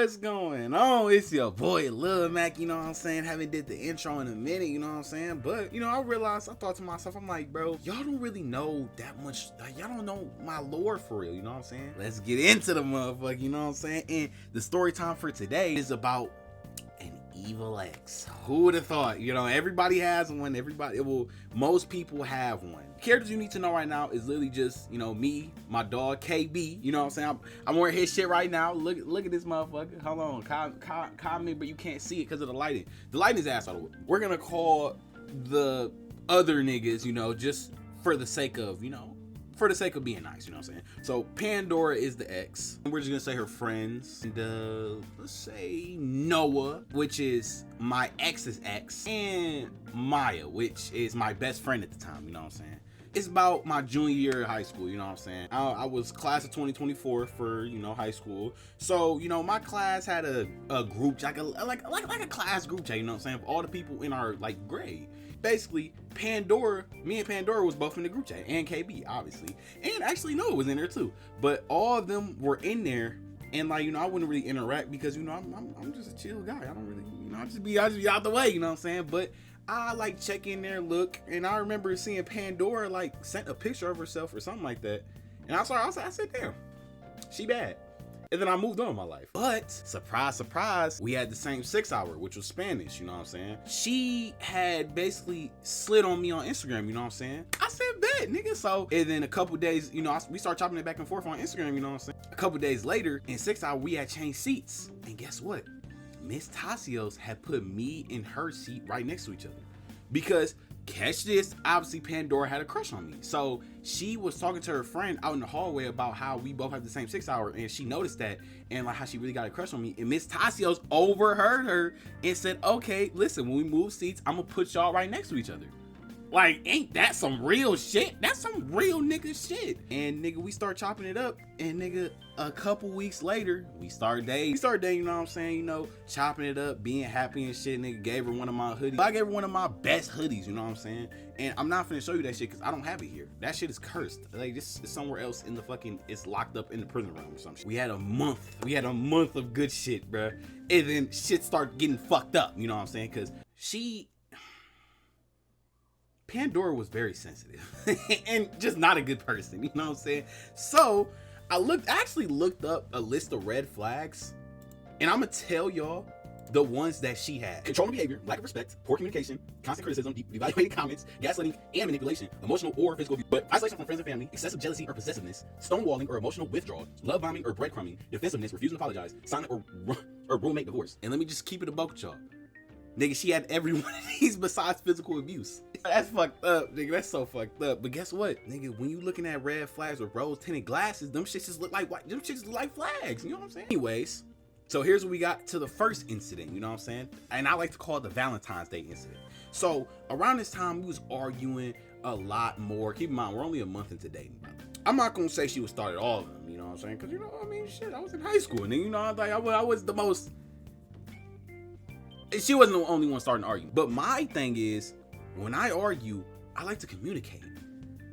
What's going on? It's your boy Lil Mac, you know what I'm saying? Haven't did the intro in a minute, you know what I'm saying? But, you know, I thought to myself, I'm like, bro, y'all don't really know that much, like, y'all don't know my lore for real, you know what I'm saying? Let's get into the motherfucker, you know what I'm saying? And the story time for today is about an evil ex. Who would have thought? You know, everybody has one. Most people have one. Characters you need to know right now is literally just, you know, me, my dog KB. You know what I'm saying? I'm wearing his shit right now. Look at this motherfucker. Hold on, comment, but you can't see it because of the lighting. The lighting is ass all the way. We're gonna call the other niggas, you know, just for the sake of, you know, for the sake of being nice, you know what I'm saying? So Pandora is the ex. We're just gonna say her friends. And let's say Noah, which is my ex's ex, and Maya, which is my best friend at the time, you know what I'm saying? It's about my junior year of high school, you know what I'm saying? I was class of 2024 for, you know, high school. So, you know, my class had a group, like a class group chat, you know what I'm saying? Of all the people in our, like, grade. Basically, me and Pandora was both in the group chat, and KB, obviously. And actually, Noah was in there, too. But all of them were in there, and, like, you know, I wouldn't really interact because, you know, I'm just a chill guy. I don't really, you know, I just be out the way, you know what I'm saying? But I like check in there, look, and I remember seeing Pandora like sent a picture of herself or something like that, and I said, damn, she bad. And then I moved on in my life. But surprise, surprise, we had the same 6 hour, which was Spanish, you know what I'm saying? She had basically slid on me on Instagram, you know what I'm saying? I said, bet, nigga. So, and then a couple days, you know, we started chopping it back and forth on Instagram, you know what I'm saying? A couple days later, in 6 hour, we had changed seats. And guess what? Miss Tassios had put me in her seat right next to each other. Because, catch this, obviously Pandora had a crush on me. So she was talking to her friend out in the hallway about how we both have the same 6 hour, and she noticed that and like how she really got a crush on me. And Miss Tassios overheard her and said, okay, listen, when we move seats, I'm gonna put y'all right next to each other. Like, ain't that some real shit? That's some real nigga shit. And nigga, we start chopping it up, and nigga, a couple weeks later, we start dating, you know what I'm saying? You know, chopping it up, being happy and shit. Nigga gave her one of my hoodies. I gave her one of my best hoodies, you know what I'm saying? And I'm not finna show you that shit because I don't have it here. That shit is cursed. Like, this is somewhere else in the fucking, it's locked up in the prison room or some shit. We had a month of good shit, bruh. And then shit started getting fucked up, you know what I'm saying? Because Pandora was very sensitive and just not a good person, you know what I'm saying? So I actually looked up a list of red flags, and I'm gonna tell y'all the ones that she had: controlling behavior, lack of respect, poor communication, constant criticism, devaluating comments, gaslighting, and manipulation, emotional or physical abuse, but isolation from friends and family, excessive jealousy or possessiveness, stonewalling or emotional withdrawal, love bombing or breadcrumbing, defensiveness, refusing to apologize, silent or roommate divorce. And let me just keep it a buck with y'all. Nigga, she had every one of these besides physical abuse. That's fucked up, nigga. That's so fucked up. But guess what, nigga? When you looking at red flags with rose-tinted glasses, them shits just look like white. Them shits look like flags. You know what I'm saying? Anyways, so here's what we got to the first incident. You know what I'm saying? And I like to call it the Valentine's Day incident. So around this time, we was arguing a lot more. Keep in mind, we're only a month into dating, brother. I'm not gonna say she was started all of them. You know what I'm saying? Because, you know, I mean, shit, I was in high school, and then, you know, I was the most. She wasn't the only one starting to argue. But my thing is, when I argue, I like to communicate.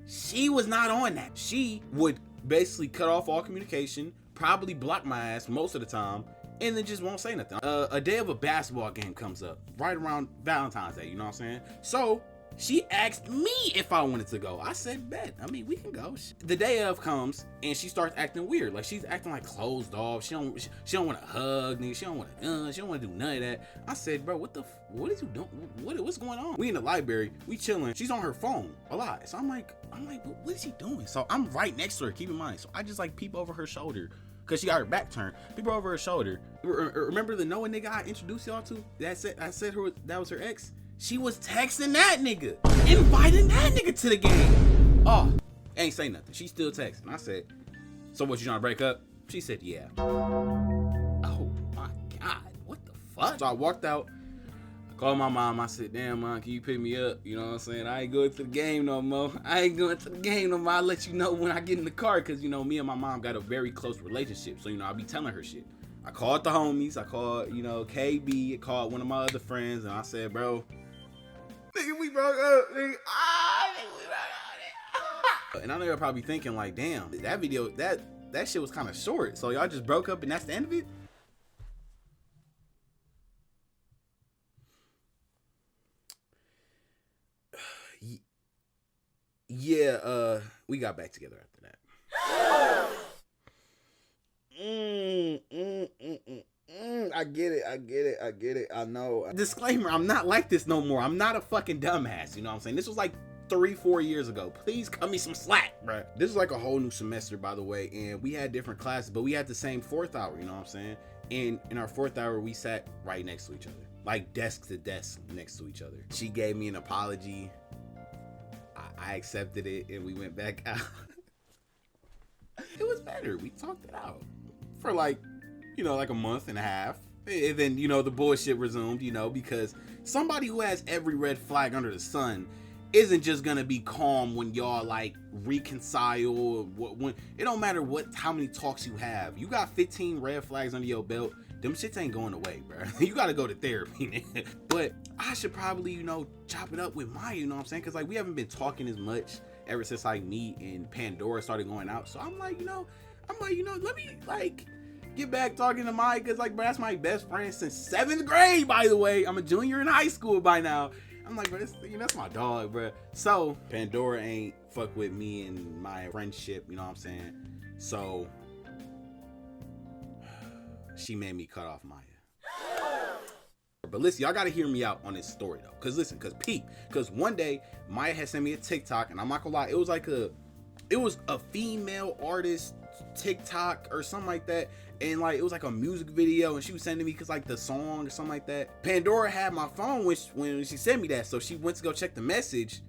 She was not on that. She would basically cut off all communication, probably block my ass most of the time, and then just won't say nothing. A day of a basketball game comes up right around Valentine's Day, you know what I'm saying? So she asked me if I wanted to go. I said, bet. I mean, we can go. The day of comes, and she starts acting weird. Like, she's acting like closed off. She don't want to hug, nigga. She don't want to gun. She don't want to do none of that. I said, bro, what is you doing? What's going on? We in the library. We chilling. She's on her phone a lot. So I'm like, what is she doing? So I'm right next to her. Keep in mind. So I just like peep over her shoulder, because she got her back turned. Peep over her shoulder. Remember the Noah nigga I introduced y'all to? I said that was her ex? She was texting that nigga, inviting that nigga to the game. Oh, ain't say nothing. She still texting. I said, so what, you trying to break up? She said, yeah. Oh my God, what the fuck? So I walked out. I called my mom. I said, damn, mom, can you pick me up? You know what I'm saying? I ain't going to the game no more. I'll let you know when I get in the car, because, you know, me and my mom got a very close relationship. So, you know, I'll be telling her shit. I called the homies. I called, you know, KB. I called one of my other friends, and I said, bro, nigga, we broke up, nigga. Nigga, we broke up. And I know you're probably thinking, like, damn, that video, that shit was kind of short. So y'all just broke up and that's the end of it? Yeah, we got back together after that. I get it. I know. Disclaimer, I'm not like this no more. I'm not a fucking dumbass, you know what I'm saying? This was like 3-4 years ago. Please cut me some slack, bro. This is like a whole new semester, by the way, and we had different classes, but we had the same fourth hour, you know what I'm saying? And in our fourth hour, we sat right next to each other, like desk to desk next to each other. She gave me an apology. I accepted it, and we went back out. It was better. We talked it out for like, like a month and a half. And then, the bullshit resumed, because somebody who has every red flag under the sun isn't just gonna be calm when y'all like reconcile. When it don't matter how many talks you have. You got 15 red flags under your belt. Them shits ain't going away, bro. You gotta go to therapy. But I should probably, chop it up with Maya, you know what I'm saying? Cause like we haven't been talking as much ever since like me and Pandora started going out. So I'm like, let me like get back talking to Maya, cause like, bro, that's my best friend since 7th grade, by the way. I'm a junior in high school by now. I'm like, bro, that's my dog, bro. So Pandora ain't fuck with me and my friendship, you know what I'm saying? So she made me cut off Maya. But listen, y'all gotta hear me out on this story though. Cause one day Maya had sent me a TikTok, and I'm not gonna lie, it was a female artist TikTok or something like that, and like it was like a music video, and she was sending me cause like the song or something like that. Pandora had my phone when she sent me that, so she went to go check the message.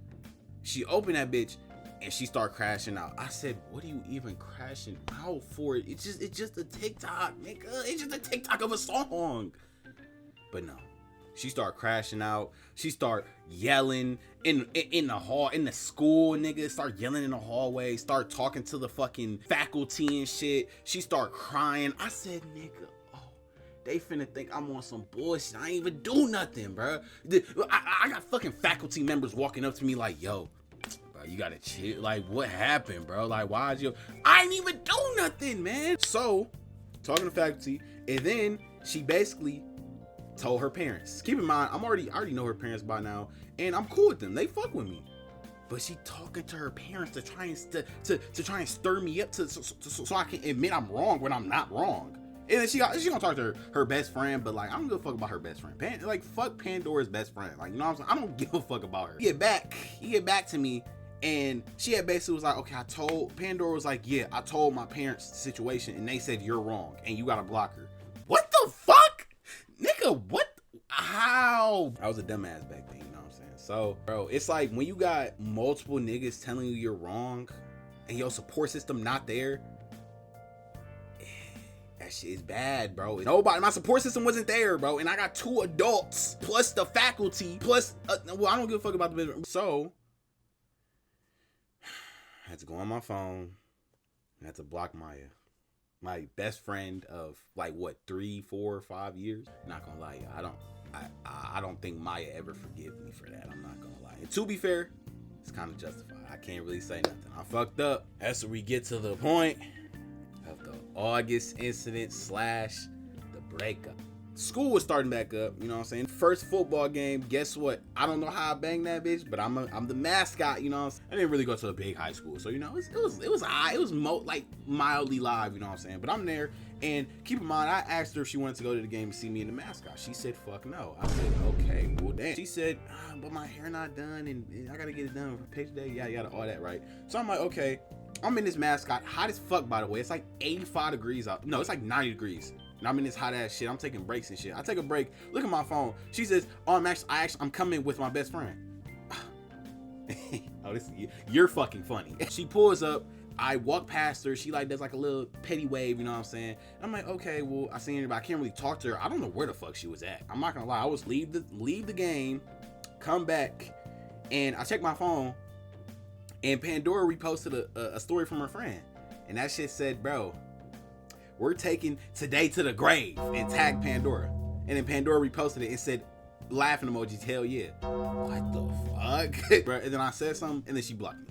She opened that bitch and she started crashing out. I said, what are you even crashing out for? It's just a TikTok, nigga. It's just a TikTok of a song. But no, she started crashing out. She started yelling in the school, nigga. Start yelling in the hallway. Start talking to the fucking faculty and shit. She started crying. I said, nigga, they finna think I'm on some bullshit. I ain't even do nothing, bro. I got fucking faculty members walking up to me like, yo, bro, you gotta chill. Like, what happened, bro? Like, why'd you? I ain't even do nothing, man. So, talking to faculty, and then she basically told her parents. Keep in mind, I already know her parents by now, and I'm cool with them. They fuck with me. But she talking to her parents to try and stir me up so I can admit I'm wrong when I'm not wrong. And then she gonna talk to her best friend, but like I don't give a fuck about her best friend. Fuck Pandora's best friend. Like, you know what I'm saying? I don't give a fuck about her. He get back to me, and she had basically was like, okay, Pandora was like, yeah, I told my parents the situation, and they said you're wrong and you gotta block her. What the fuck? Nigga, what? How? I was a dumbass back then, you know what I'm saying? So, bro, it's like when you got multiple niggas telling you you're wrong and your support system not there, that shit is bad, bro. My support system wasn't there, bro. And I got 2 adults plus the faculty plus, I don't give a fuck about the business. So, I had to go on my phone. I had to block Maya. My best friend of like what 3, 4, 5 years. Not gonna lie, I don't think Maya ever forgive me for that. I'm not gonna lie. And to be fair, it's kind of justified. I can't really say nothing. I fucked up. That's where we get to the point of the August incident / the breakup. School was starting back up, you know what I'm saying? First football game, guess what? I don't know how I banged that bitch, but I'm the mascot, you know what I'm saying? I didn't really go to a big high school, so you know, it was like mildly live, you know what I'm saying? But I'm there, and keep in mind, I asked her if she wanted to go to the game and see me in the mascot. She said, fuck no. I said, okay, well damn. She said, but my hair not done, and I gotta get it done for picture day, yada, all that, right? So I'm like, okay, I'm in this mascot, hot as fuck, by the way. It's like 85 degrees out. No, it's like 90 degrees. And I'm in this hot ass shit. I'm taking breaks and shit. I take a break. Look at my phone. She says, "Oh, I'm coming with my best friend." Oh, you're fucking funny. She pulls up. I walk past her. She like does like a little petty wave. You know what I'm saying? I'm like, okay, well, I seen her, but I can't really talk to her. I don't know where the fuck she was at. I'm not gonna lie. I was leave the game, come back, and I check my phone, and Pandora reposted a story from her friend, and that shit said, "Bro, we're taking today to the grave," and tagged Pandora. And then Pandora reposted it and said, laughing emojis, hell yeah. What the fuck? Bro, and then I said something, and then she blocked me.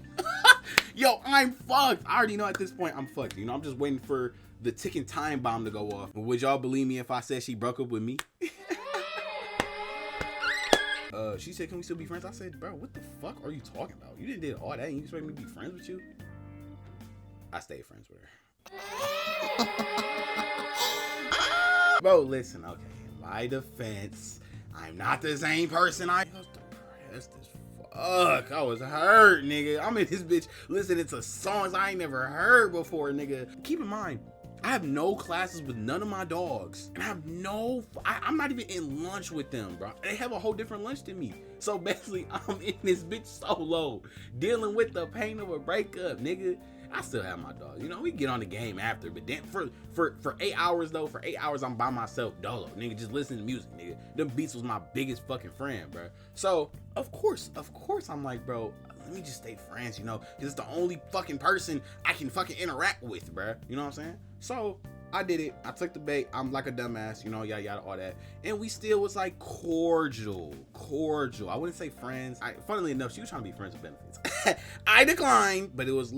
Yo, I'm fucked. I already know at this point I'm fucked. You know, I'm just waiting for the ticking time bomb to go off. Would y'all believe me if I said she broke up with me? she said, can we still be friends? I said, bro, what the fuck are you talking about? You did all that and you expect me to be friends with you? I stayed friends with her. Bro, listen, okay. In my defense, I'm not the same person I was depressed as fuck. I was hurt, nigga. I'm in this bitch listening to songs I ain't never heard before, nigga. Keep in mind, I have no classes with none of my dogs. And I'm not even in lunch with them, bro. They have a whole different lunch than me. So basically, I'm in this bitch solo, dealing with the pain of a breakup, nigga. I still have my dog. You know, we get on the game after, but then for 8 hours though, for 8 hours I'm by myself, dolo, nigga, just listening to music, nigga. Them beats was my biggest fucking friend, bro. So of course, I'm like, bro, let me just stay friends, you know, because it's the only fucking person I can fucking interact with, bro. You know what I'm saying? So I did it. I took the bait. I'm like a dumbass, you know, yada yada, all that. And we still was like cordial. I wouldn't say friends. Funnily enough, she was trying to be friends with benefits. I declined, but it was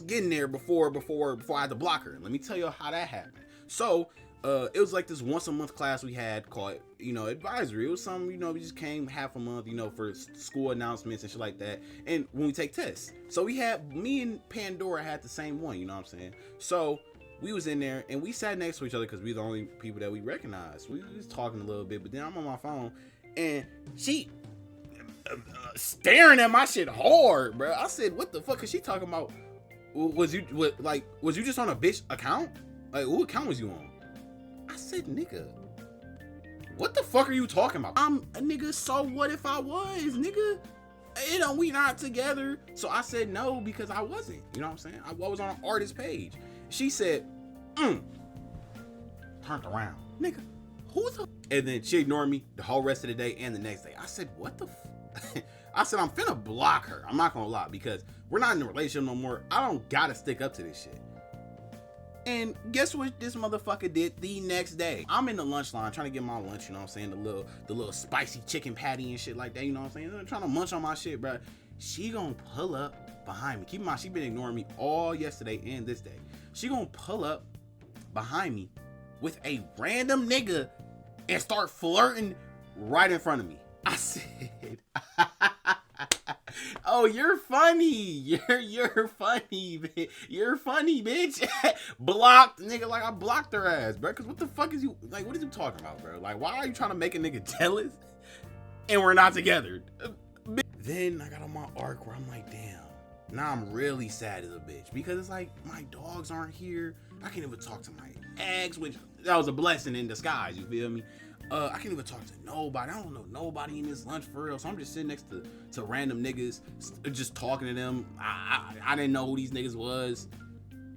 getting there before I had to block her. Let me tell you how that happened. So it was like this once a month class we had called, you know, advisory. It was something, you know, we just came half a month, you know, for school announcements and shit like that. And when we take tests, so me and Pandora had the same one, you know what I'm saying? So we was in there and we sat next to each other because we the only people that we recognized. We was talking a little bit, but then I'm on my phone and she staring at my shit hard, bro. I said, what the fuck is she talking about? Was you just on a bitch account? Like, who account was you on? I said, nigga, what the fuck are you talking about? I'm a nigga, so what if I was, nigga? You know, we not together. So I said no because I wasn't. You know what I'm saying? I was on an artist page. She said, turned around. Nigga, who the? And then she ignored me the whole rest of the day and the next day. I said, what the I said, I'm finna block her. I'm not gonna lie, because we're not in a relationship no more. I don't gotta stick up to this shit. And guess what this motherfucker did the next day? I'm in the lunch line trying to get my lunch, you know what I'm saying? The little spicy chicken patty and shit like that, you know what I'm saying? I'm trying to munch on my shit, bro. She gonna pull up behind me. Keep in mind, she been ignoring me all yesterday and this day. She gonna pull up behind me with a random nigga and start flirting right in front of me. I said, oh, you're funny. You're funny. You're funny, bitch. Blocked, nigga, like I blocked her ass, bro. Cause what the fuck is you, like, what is you talking about, bro? Like, why are you trying to make a nigga jealous and we're not together? Then I got on my arc where I'm like, damn, now I'm really sad as a bitch, because it's like my dogs aren't here. I can't even talk to my ex, which that was a blessing in disguise, you feel me? I can't even talk to nobody. I don't know nobody in this lunch for real. So I'm just sitting next to random niggas, just talking to them. I didn't know who these niggas was.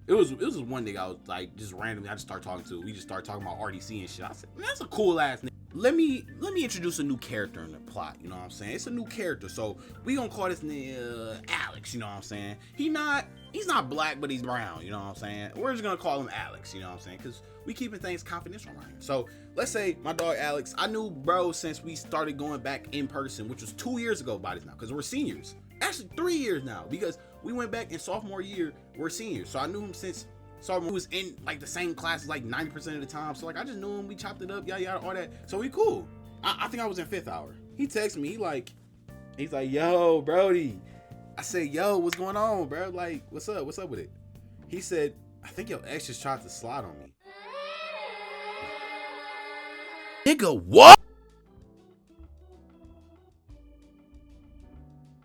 It was one nigga I was like, just randomly, I just started talking to. We just started talking about RDC and shit. I said, man, that's a cool ass nigga. Let me introduce a new character in the plot, you know what I'm saying? It's a new character, so we gonna call this nigga Alex, you know what I'm saying? He's not black, but he's brown, you know what I'm saying? We're just gonna call him Alex, you know what I'm saying? Because we keeping things confidential around here. So let's say my dog Alex, I knew bro since we started going back in person, which was 2 years ago by this now, because we're seniors. Actually 3 years now, because we went back in sophomore year, we're seniors. So I knew him since sophomore. He was in like the same classes like 90% of the time. So like I just knew him, we chopped it up, yada yada, all that. So we cool. I think I was in 5th hour. He texted me, he's like, yo, Brody. I said, yo, what's going on, bro? Like, what's up with it? He said, I think your ex just tried to slide on me. Nigga, what?